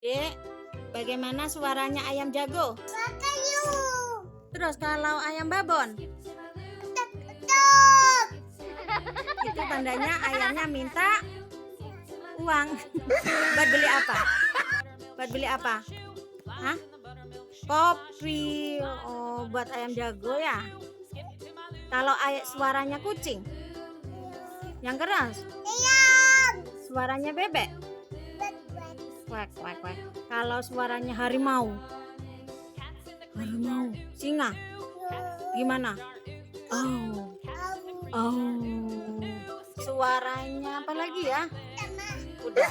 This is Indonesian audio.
Dek, bagaimana suaranya ayam jago? Kayu. Terus kalau ayam babon? Tuk. Itu tandanya ayamnya minta uang. Buat beli apa? Buat beli apa? Hah? Kopi. Oh, buat ayam jago ya. Kalau suaranya kucing? Yang keras? Ayam. Suaranya bebek? Kuek, kuek, kuek. Kalau suaranya harimau? Harimau. Singa? Gimana? Oh. Oh. Suaranya apa lagi ya? Udah.